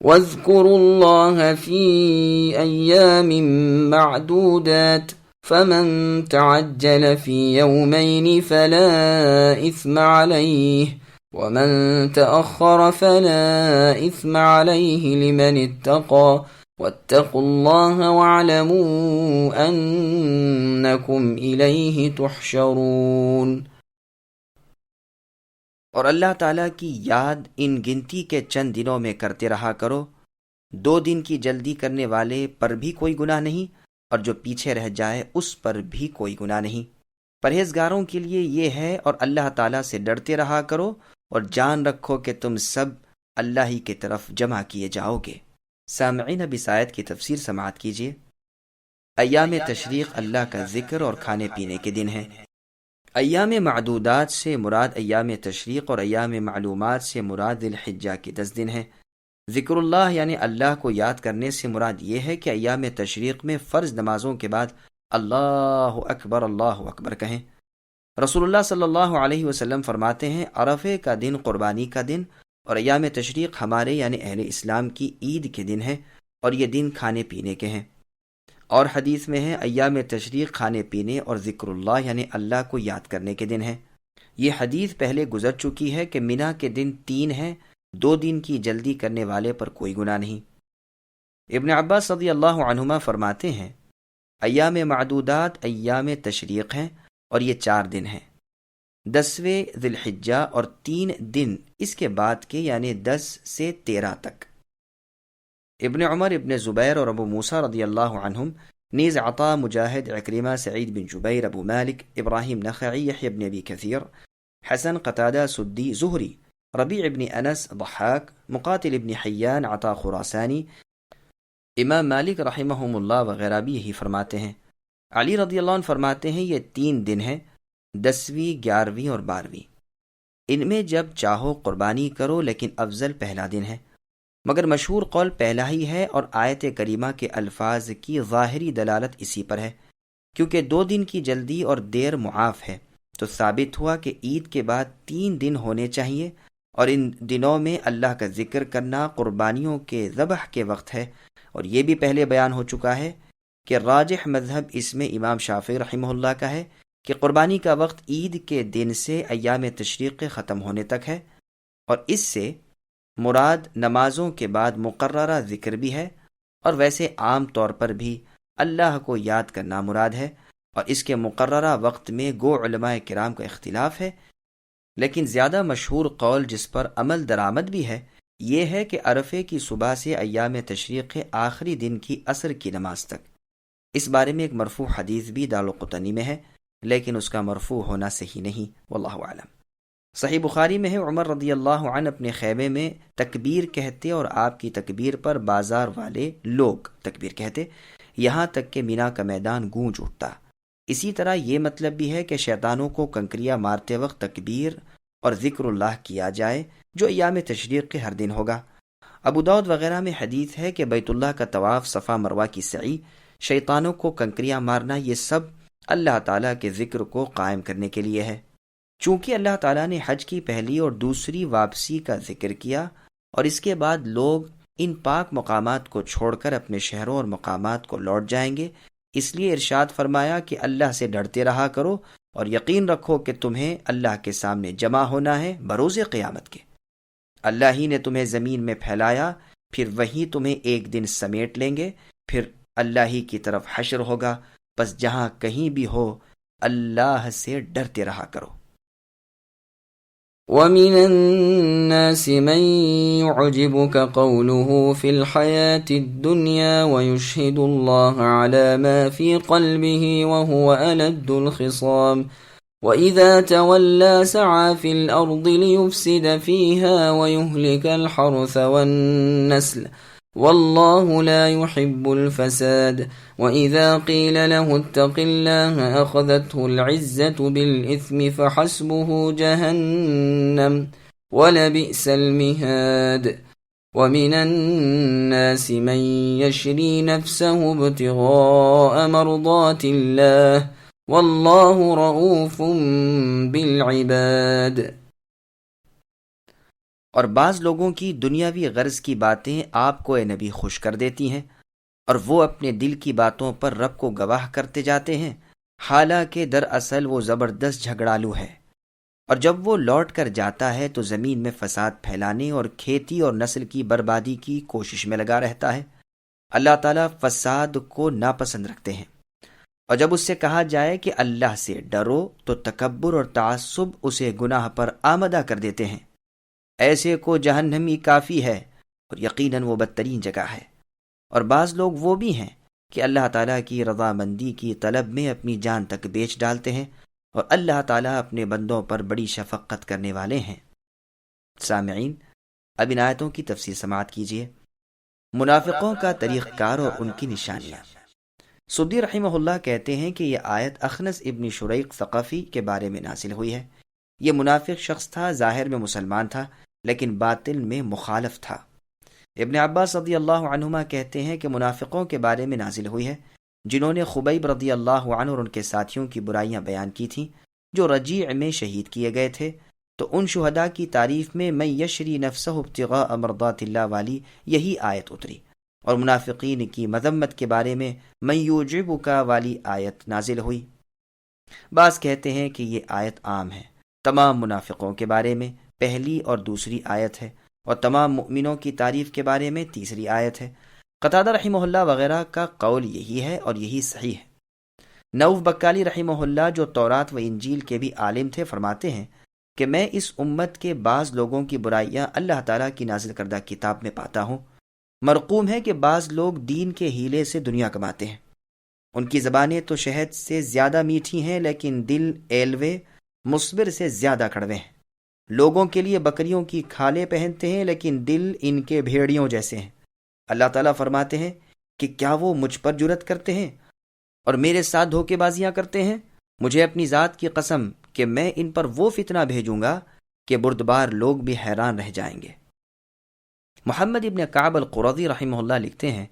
واذكروا الله في أيام معدودات فمن تعجل في يومين فلا إثم عليه ومن تأخر فلا إثم عليه لمن اتقى واتقوا الله واعلموا أنكم إليه تحشرون۔ اور اللہ تعالیٰ کی یاد ان گنتی کے چند دنوں میں کرتے رہا کرو، 2 دن کی جلدی کرنے والے پر بھی کوئی گناہ نہیں، اور جو پیچھے رہ جائے اس پر بھی کوئی گناہ نہیں۔ پرہیزگاروں کے لیے یہ ہے، اور اللہ تعالیٰ سے ڈرتے رہا کرو، اور جان رکھو کہ تم سب اللہ ہی کی طرف جمع کیے جاؤ گے۔ سامعین، اب اس آیت کی تفسیر سماعت کیجیے۔ ایام تشریق اللہ کا ذکر اور کھانے پینے کے دن ہیں۔ ایام معدودات سے مراد ایام تشریق اور ایام معلومات سے مراد ذی الحجہ کے 10 دن ہیں۔ ذکر اللہ یعنی اللہ کو یاد کرنے سے مراد یہ ہے کہ ایام تشریق میں فرض نمازوں کے بعد اللہ اکبر کہیں۔ رسول اللہ صلی اللہ علیہ وسلم فرماتے ہیں، عرفے کا دن قربانی کا دن، اور ایام تشریق ہمارے یعنی اہل اسلام کی عید کے دن ہیں، اور یہ دن کھانے پینے کے ہیں۔ اور حدیث میں ہے، ایام تشریق کھانے پینے اور ذکر اللہ یعنی اللہ کو یاد کرنے کے دن ہیں۔ یہ حدیث پہلے گزر چکی ہے کہ منا کے دن 3 ہیں، 2 دن کی جلدی کرنے والے پر کوئی گناہ نہیں۔ ابن عباس رضی اللہ عنہما فرماتے ہیں، ایام معدودات ایام تشریق ہیں، اور یہ 4 دن ہیں، 10ویں ذی الحجہ اور 3 دن اس کے بعد کے یعنی 10 سے 13 تک۔ ابن عمر، ابن زبیر اور ابو موسیٰ رضی اللہ عنہم، نیز عطا، مجاہد، عکرمہ، سعید بن جبیر، ابو مالک، ابراہیم نخعی، یحیی بن ابی کثیر، حسن، قتادہ، سدی، زہری، ربیع ابن انس، ضحاک، مقاتل ابن حیان، عطا خراسانی، امام مالک رحمہم اللہ وغیرہ بھی یہی فرماتے ہیں۔ علی رضی اللہ عنہ فرماتے ہیں، یہ 3 دن ہیں، 10ویں، 11ویں اور 12ویں۔ ان میں جب چاہو قربانی کرو، لیکن افضل پہلا دن ہے، مگر مشہور قول پہلا ہی ہے، اور آیت کریمہ کے الفاظ کی ظاہری دلالت اسی پر ہے، کیونکہ 2 دن کی جلدی اور دیر معاف ہے، تو ثابت ہوا کہ عید کے بعد 3 دن ہونے چاہیے، اور ان دنوں میں اللہ کا ذکر کرنا قربانیوں کے ذبح کے وقت ہے۔ اور یہ بھی پہلے بیان ہو چکا ہے کہ راجح مذہب اس میں امام شافعی رحمہ اللہ کا ہے کہ قربانی کا وقت عید کے دن سے ایام تشریق کے ختم ہونے تک ہے، اور اس سے مراد نمازوں کے بعد مقررہ ذکر بھی ہے، اور ویسے عام طور پر بھی اللہ کو یاد کرنا مراد ہے، اور اس کے مقررہ وقت میں گو علماء کرام کا اختلاف ہے، لیکن زیادہ مشہور قول جس پر عمل درآمد بھی ہے یہ ہے کہ عرفے کی صبح سے ایام تشریق کے آخری دن کی عصر کی نماز تک۔ اس بارے میں ایک مرفوع حدیث بھی دارالقطنی میں ہے، لیکن اس کا مرفوع ہونا صحیح نہیں، واللہ اعلم۔ صحیح بخاری میں ہے، عمر رضی اللہ عنہ اپنے خیمے میں تکبیر کہتے اور آپ کی تکبیر پر بازار والے لوگ تکبیر کہتے، یہاں تک کہ مینا کا میدان گونج اٹھتا۔ اسی طرح یہ مطلب بھی ہے کہ شیطانوں کو کنکریاں مارتے وقت تکبیر اور ذکر اللہ کیا جائے، جو ایام تشریق کے ہر دن ہوگا۔ ابو داؤد وغیرہ میں حدیث ہے کہ بیت اللہ کا طواف، صفا مروہ کی سعی، شیطانوں کو کنکریاں مارنا، یہ سب اللہ تعالیٰ کے ذکر کو قائم کرنے کے لیے ہے۔ چونکہ اللہ تعالیٰ نے حج کی پہلی اور دوسری واپسی کا ذکر کیا، اور اس کے بعد لوگ ان پاک مقامات کو چھوڑ کر اپنے شہروں اور مقامات کو لوٹ جائیں گے، اس لیے ارشاد فرمایا کہ اللہ سے ڈرتے رہا کرو، اور یقین رکھو کہ تمہیں اللہ کے سامنے جمع ہونا ہے بروز قیامت کے۔ اللہ ہی نے تمہیں زمین میں پھیلایا، پھر وہی تمہیں ایک دن سمیٹ لیں گے، پھر اللہ ہی کی طرف حشر ہوگا، بس جہاں کہیں بھی ہو اللہ سے ڈرتے رہا کرو۔ وَمِنَ النَّاسِ مَن يُعْجِبُكَ قَوْلُهُ فِي الْحَيَاةِ الدُّنْيَا وَيُشْهِدُ اللَّهَ عَلَى مَا فِي قَلْبِهِ وَهُوَ أَلَدُّ الْخِصَامِ وَإِذَا تَوَلَّى سَعَى فِي الْأَرْضِ لِيُفْسِدَ فِيهَا وَيُهْلِكَ الْحَرْثَ وَالنَّسْلَ وَاللَّهُ لَا يُحِبُّ الْفَسَادَ وَإِذَا قِيلَ لَهُ اتَّقِ اللَّهَ أَخَذَتْهُ الْعِزَّةُ بِالْإِثْمِ فَحَسْبُهُ جَهَنَّمُ وَلَبِئْسَ الْمِهَادُ وَمِنَ النَّاسِ مَن يَشْرِي نَفْسَهُ ابْتِغَاءَ مَرْضَاتِ اللَّهِ وَاللَّهُ رَءُوفٌ بِالْعِبَادِ۔ اور بعض لوگوں کی دنیاوی غرض کی باتیں آپ کو اے نبی خوش کر دیتی ہیں، اور وہ اپنے دل کی باتوں پر رب کو گواہ کرتے جاتے ہیں، حالانکہ دراصل وہ زبردست جھگڑالو ہے، اور جب وہ لوٹ کر جاتا ہے تو زمین میں فساد پھیلانے اور کھیتی اور نسل کی بربادی کی کوشش میں لگا رہتا ہے۔ اللہ تعالیٰ فساد کو ناپسند رکھتے ہیں، اور جب اس سے کہا جائے کہ اللہ سے ڈرو تو تکبر اور تعصب اسے گناہ پر آمدہ کر دیتے ہیں۔ ایسے کو جہنم ہی کافی ہے، اور یقیناً وہ بدترین جگہ ہے۔ اور بعض لوگ وہ بھی ہیں کہ اللہ تعالیٰ کی رضامندی کی طلب میں اپنی جان تک بیچ ڈالتے ہیں، اور اللہ تعالیٰ اپنے بندوں پر بڑی شفقت کرنے والے ہیں۔ سامعین، اب ان آیتوں کی تفسیر سماعت کیجیے۔ منافقوں کا طریقہ کار اور ان کی نشانیاں۔ سدی رحمہ اللہ کہتے ہیں کہ یہ آیت اخنس ابن شریق ثقفی کے بارے میں نازل ہوئی ہے۔ یہ منافق شخص تھا، ظاہر میں مسلمان تھا لیکن باطن میں مخالف تھا۔ ابن عباس رضی اللہ عنہما کہتے ہیں کہ منافقوں کے بارے میں نازل ہوئی ہے جنہوں نے خبیب رضی اللہ عنہ اور ان کے ساتھیوں کی برائیاں بیان کی تھیں جو رجیع میں شہید کیے گئے تھے، تو ان شہداء کی تعریف میں من یشری نفسہ ابتغاء مرضات اللہ والی یہی آیت اتری، اور منافقین کی مذمت کے بارے میں من یعجبک والی آیت نازل ہوئی۔ بعض کہتے ہیں کہ یہ آیت عام ہے، تمام منافقوں کے بارے میں پہلی اور دوسری آیت ہے، اور تمام مؤمنوں کی تعریف کے بارے میں تیسری آیت ہے۔ قتادہ رحمہ اللہ وغیرہ کا قول یہی ہے اور یہی صحیح ہے۔ نوف بکالی رحمہ اللہ جو تورات و انجیل کے بھی عالم تھے فرماتے ہیں کہ میں اس امت کے بعض لوگوں کی برائیاں اللہ تعالیٰ کی نازل کردہ کتاب میں پاتا ہوں۔ مرقوم ہے کہ بعض لوگ دین کے ہیلے سے دنیا کماتے ہیں، ان کی زبانیں تو شہد سے زیادہ میٹھی ہیں لیکن دل ایلوے مصبر سے زیادہ کڑوے ہیں۔ لوگوں کے لیے بکریوں کی کھالیں پہنتے ہیں لیکن دل ان کے بھیڑیوں جیسے ہیں۔ اللہ تعالیٰ فرماتے ہیں کہ کیا وہ مجھ پر جرت کرتے ہیں اور میرے ساتھ دھوکے بازیاں کرتے ہیں؟ مجھے اپنی ذات کی قسم کہ میں ان پر وہ فتنہ بھیجوں گا کہ بردبار لوگ بھی حیران رہ جائیں گے۔ محمد ابن کعب القرظی رحمہ اللہ لکھتے ہیں،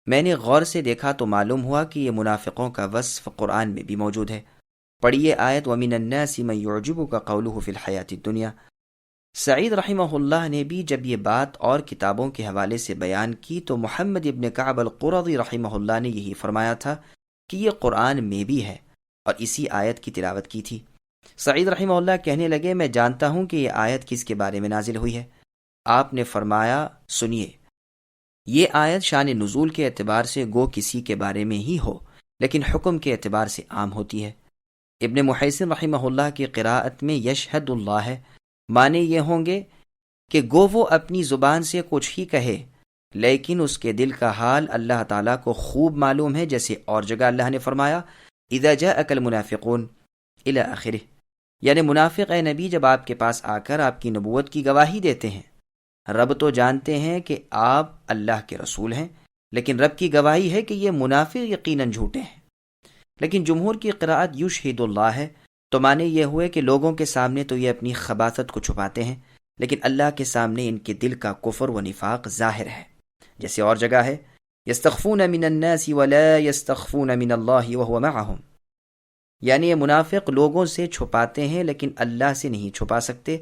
میں نے غور سے دیکھا تو معلوم ہوا کہ یہ منافقوں کا وصف قرآن میں بھی موجود ہے۔ پڑھیے آیت وَمِنَ النَّاسِ مَن يُعْجِبُكَ قَوْلُهُ فِي الْحَيَاةِ الدُّنْيَا۔ سعید رحمہ اللہ نے بھی جب یہ بات اور کتابوں کے حوالے سے بیان کی تو محمد ابن کعب القرظی رحمہ اللہ نے یہی فرمایا تھا کہ یہ قرآن میں بھی ہے، اور اسی آیت کی تلاوت کی تھی۔ سعید رحمہ اللہ کہنے لگے، میں جانتا ہوں کہ یہ آیت کس کے بارے میں نازل ہوئی ہے۔ آپ نے فرمایا، سنیے، یہ آیت شان نزول کے اعتبار سے گو کسی کے بارے میں ہی ہو لیکن حکم کے اعتبار سے عام ہوتی ہے۔ ابن محیصن رحمہ اللہ کی قراءت میں یشہد اللہ ہے، معنی یہ ہوں گے کہ گو وہ اپنی زبان سے کچھ ہی کہے لیکن اس کے دل کا حال اللہ تعالیٰ کو خوب معلوم ہے، جیسے اور جگہ اللہ نے فرمایا اذا جاءک المنافقون الی آخرہ، یعنی منافق اے نبی جب آپ کے پاس آ کر آپ کی نبوت کی گواہی دیتے ہیں، رب تو جانتے ہیں کہ آپ اللہ کے رسول ہیں، لیکن رب کی گواہی ہے کہ یہ منافق یقیناً جھوٹے ہیں۔ لیکن جمہور کی قراءت یشہد اللہ ہے، تو معنی یہ ہوئے کہ لوگوں کے سامنے تو یہ اپنی خباثت کو چھپاتے ہیں لیکن اللہ کے سامنے ان کے دل کا کفر و نفاق ظاہر ہے، جیسے اور جگہ ہے یستخفون من الناس ولا یستخفون من اللہ وهو معهم، یعنی یہ منافق لوگوں سے چھپاتے ہیں لیکن اللہ سے نہیں چھپا سکتے،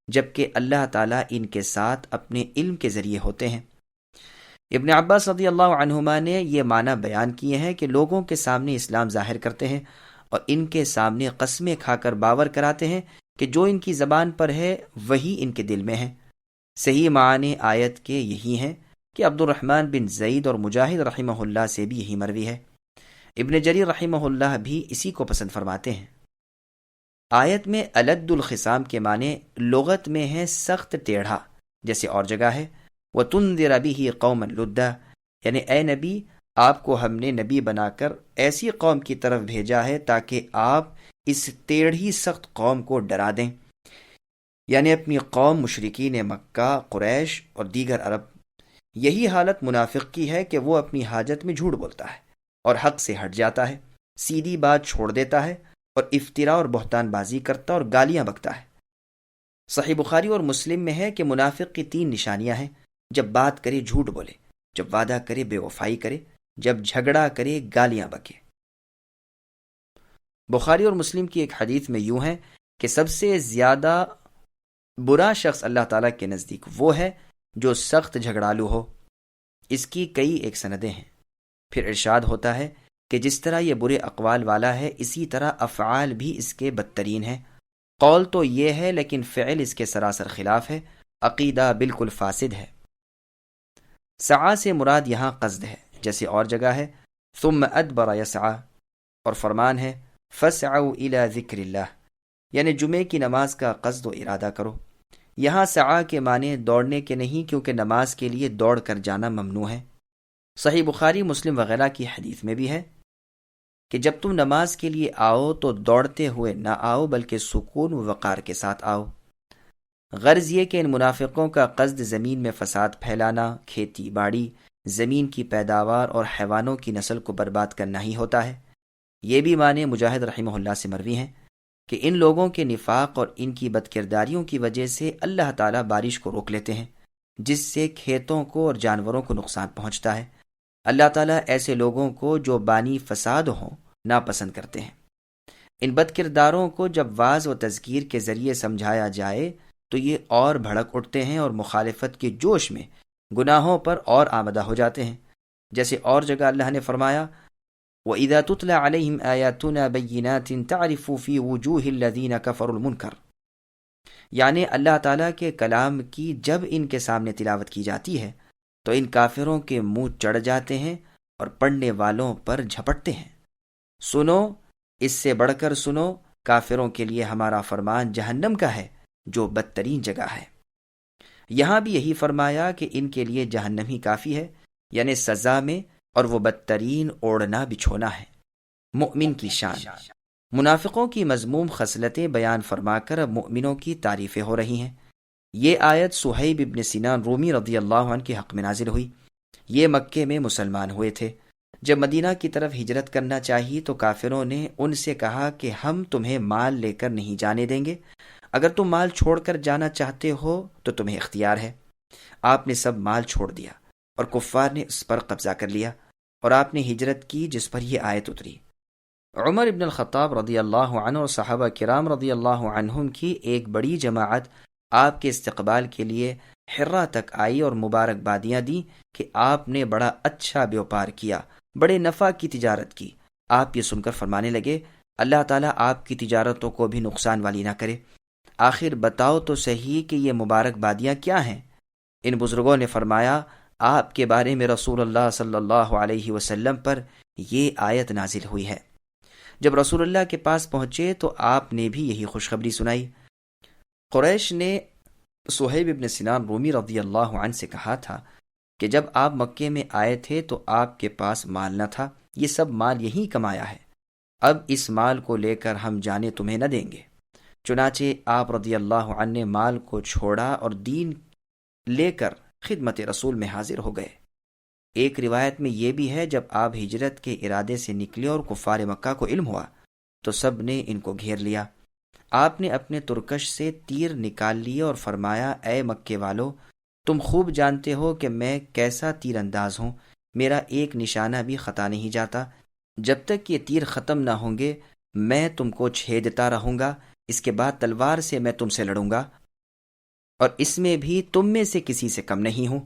جبکہ اللہ تعالیٰ ان کے ساتھ اپنے علم کے ذریعے ہوتے ہیں۔ ابن عباس رضی اللہ عنہما نے یہ معنی بیان کیے ہیں کہ لوگوں کے سامنے اسلام ظاہر کرتے ہیں اور ان کے سامنے قسمیں کھا کر باور کراتے ہیں کہ جو ان کی زبان پر ہے وہی ان کے دل میں ہے۔ صحیح معنی آیت کے یہی ہیں کہ عبد الرحمن بن زید اور مجاہد رحمہ اللہ سے بھی یہی مروی ہے۔ ابن جریر رحمہ اللہ بھی اسی کو پسند فرماتے ہیں۔ آیت میں الد الخصام کے معنی لغت میں ہے سخت ٹیڑھا، جیسے اور جگہ ہے وَتُنذِرَ بِهِ قَوْمًا لُدًّا، یعنی اے نبی آپ کو ہم نے نبی بنا کر ایسی قوم کی طرف بھیجا ہے تاکہ آپ اس ٹیڑھی سخت قوم کو ڈرا دیں، یعنی اپنی قوم مشرکین مکہ، قریش اور دیگر عرب۔ یہی حالت منافق کی ہے کہ وہ اپنی حاجت میں جھوٹ بولتا ہے اور حق سے ہٹ جاتا ہے، سیدھی بات چھوڑ دیتا ہے اور افتراء اور بہتان بازی کرتا اور گالیاں بکتا ہے۔ صحیح بخاری اور مسلم میں ہے کہ منافق کی 3 نشانیاں ہیں، جب بات کرے جھوٹ بولے، جب وعدہ کرے بے وفائی کرے، جب جھگڑا کرے گالیاں بکے۔ بخاری اور مسلم کی ایک حدیث میں یوں ہے کہ سب سے زیادہ برا شخص اللہ تعالیٰ کے نزدیک وہ ہے جو سخت جھگڑالو ہو۔ اس کی کئی ایک سندیں ہیں۔ پھر ارشاد ہوتا ہے کہ جس طرح یہ برے اقوال والا ہے اسی طرح افعال بھی اس کے بدترین ہیں۔ قول تو یہ ہے لیکن فعل اس کے سراسر خلاف ہے، عقیدہ بالکل فاسد ہے۔ سعی سے مراد یہاں قصد ہے، جیسے اور جگہ ہے ثم ادبر یسعی، اور فرمان ہے فسعوا الی ذکر اللہ، یعنی جمعے کی نماز کا قصد و ارادہ کرو۔ یہاں سعی کے معنی دوڑنے کے نہیں، کیونکہ نماز کے لیے دوڑ کر جانا ممنوع ہے۔ صحیح بخاری، مسلم وغیرہ کی حدیث میں بھی ہے کہ جب تم نماز کے لیے آؤ تو دوڑتے ہوئے نہ آؤ بلکہ سکون و وقار کے ساتھ آؤ۔ غرض یہ کہ ان منافقوں کا قصد زمین میں فساد پھیلانا، کھیتی باڑی، زمین کی پیداوار اور حیوانوں کی نسل کو برباد کرنا ہی ہوتا ہے۔ یہ بھی معنی مجاہد رحمہ اللہ سے مروی ہیں کہ ان لوگوں کے نفاق اور ان کی بدکرداریوں کی وجہ سے اللہ تعالیٰ بارش کو روک لیتے ہیں، جس سے کھیتوں کو اور جانوروں کو نقصان پہنچتا ہے۔ اللہ تعالیٰ ایسے لوگوں کو جو بانی فساد ہوں ناپسند کرتے ہیں۔ ان بد کرداروں کو جب واعظ و تذکیر کے ذریعے سمجھایا جائے تو یہ اور بھڑک اٹھتے ہیں اور مخالفت کے جوش میں گناہوں پر اور آمدہ ہو جاتے ہیں، جیسے اور جگہ اللہ نے فرمایا وَإِذَا تُتْلَى عَلَيْهِمْ آيَاتُنَا بَيِّنَاتٍ تَعْرِفُ فِي وُجُوهِ الَّذِينَ كَفَرُوا الْمُنكَرَ، یعنی اللہ تعالیٰ کے کلام کی جب ان کے سامنے تلاوت کی جاتی ہے تو ان کافروں کے منہ چڑھ جاتے ہیں اور پڑھنے والوں پر جھپٹتے ہیں۔ سنو، اس سے بڑھ کر سنو، کافروں کے لیے ہمارا فرمان جہنم کا ہے جو بدترین جگہ ہے۔ یہاں بھی یہی فرمایا کہ ان کے لیے جہنم ہی کافی ہے، یعنی سزا میں، اور وہ بدترین اوڑھنا بچھونا ہے۔ مؤمن کی شان۔ منافقوں کی مذموم خصلتیں بیان فرما کر اب مؤمنوں کی تعریفیں ہو رہی ہیں۔ یہ آیت صہیب ابن سنان رومی رضی اللہ عنہ کے حق میں نازل ہوئی۔ یہ مکے میں مسلمان ہوئے تھے۔ جب مدینہ کی طرف ہجرت کرنا چاہی تو کافروں نے ان سے کہا کہ ہم تمہیں مال لے کر نہیں جانے دیں گے، اگر تم مال چھوڑ کر جانا چاہتے ہو تو تمہیں اختیار ہے۔ آپ نے سب مال چھوڑ دیا اور کفار نے اس پر قبضہ کر لیا، اور آپ نے ہجرت کی جس پر یہ آیت اتری۔ عمر ابن الخطاب رضی اللہ عنہ اور صحابہ کرام رضی اللہ عنہم کی ایک بڑی جماعت آپ کے استقبال کے لیے حرہ تک آئی اور مبارکبادیاں دیں کہ آپ نے بڑا اچھا بیوپار کیا، بڑے نفع کی تجارت کی۔ آپ یہ سن کر فرمانے لگے اللہ تعالیٰ آپ کی تجارتوں کو بھی نقصان والی نہ کرے۔ آخر بتاؤ تو صحیح کہ یہ مبارکبادیاں کیا ہیں؟ ان بزرگوں نے فرمایا آپ کے بارے میں رسول اللہ صلی اللہ علیہ وسلم پر یہ آیت نازل ہوئی ہے۔ جب رسول اللہ کے پاس پہنچے تو آپ نے بھی یہی خوشخبری سنائی۔ قریش نے صہیب ابن سنان رومی رضی اللہ عنہ سے کہا تھا کہ جب آپ مکے میں آئے تھے تو آپ کے پاس مال نہ تھا، یہ سب مال یہی کمایا ہے، اب اس مال کو لے کر ہم جانے تمہیں نہ دیں گے۔ چنانچہ آپ رضی اللہ عنہ نے مال کو چھوڑا اور دین لے کر خدمت رسول میں حاضر ہو گئے۔ ایک روایت میں یہ بھی ہے جب آپ ہجرت کے ارادے سے نکلے اور کفار مکہ کو علم ہوا تو سب نے ان کو گھیر لیا۔ آپ نے اپنے ترکش سے تیر نکال لیے اور فرمایا اے مکے والو، تم خوب جانتے ہو کہ میں کیسا تیر انداز ہوں، میرا ایک نشانہ بھی خطا نہیں جاتا، جب تک یہ تیر ختم نہ ہوں گے میں تم کو چھیدتا رہوں گا، اس کے بعد تلوار سے میں تم سے لڑوں گا، اور اس میں بھی تم میں سے کسی سے کم نہیں ہوں۔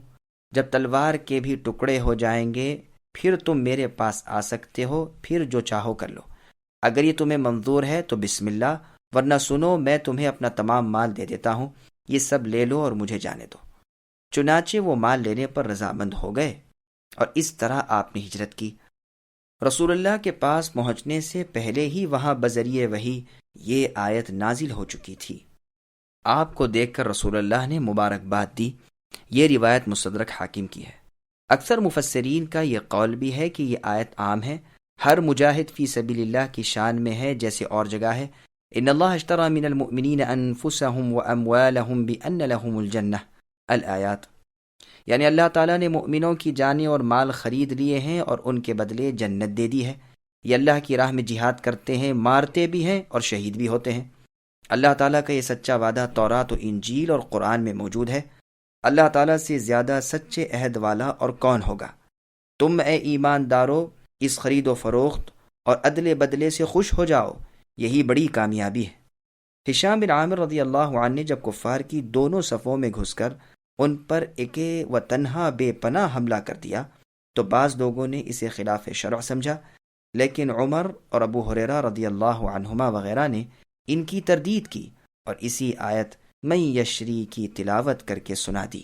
جب تلوار کے بھی ٹکڑے ہو جائیں گے پھر تم میرے پاس آ سکتے ہو، پھر جو چاہو کر لو، اگر یہ تمہیں منظور ہے تو بسم اللہ، ورنہ سنو میں تمہیں اپنا تمام مال دے دیتا ہوں، یہ سب لے لو اور مجھے جانے دو۔ چنانچہ وہ مال لینے پر رضامند ہو گئے اور اس طرح آپ نے ہجرت کی۔ رسول اللہ کے پاس پہنچنے سے پہلے ہی وہاں بذریعہ وحی یہ آیت نازل ہو چکی تھی۔ آپ کو دیکھ کر رسول اللہ نے مبارکباد دی۔ یہ روایت مستدرک حاکم کی ہے۔ اکثر مفسرین کا یہ قول بھی ہے کہ یہ آیت عام ہے، ہر مجاہد فی سبیل اللہ کی شان میں ہے، جیسے اور جگہ ہے ان اللہ اشتری من المؤمنین انفسهم واموالهم بان لهم الجنہ الآیات، یعنی اللہ تعالیٰ نے مؤمنوں کی جانیں اور مال خرید لیے ہیں اور ان کے بدلے جنت دے دی ہے۔ یہ اللہ کی راہ میں جہاد کرتے ہیں، مارتے بھی ہیں اور شہید بھی ہوتے ہیں۔ اللہ تعالیٰ کا یہ سچا وعدہ تورات و انجیل اور قرآن میں موجود ہے۔ اللہ تعالیٰ سے زیادہ سچے عہد والا اور کون ہوگا؟ تم اے ایماندارو اس خرید و فروخت اور عدل بدلے سے خوش ہو جاؤ، یہی بڑی کامیابی ہے۔ ہشام بن عامر رضی اللہ عنہ نے جب کفار کی دونوں صفوں میں گھس کر ان پر ایکے و تنہا بے پناہ حملہ کر دیا تو بعض لوگوں نے اسے خلاف شرع سمجھا، لیکن عمر اور ابو ہریرہ رضی اللہ عنہما وغیرہ نے ان کی تردید کی اور اسی آیت من یشری کی تلاوت کر کے سنا دی۔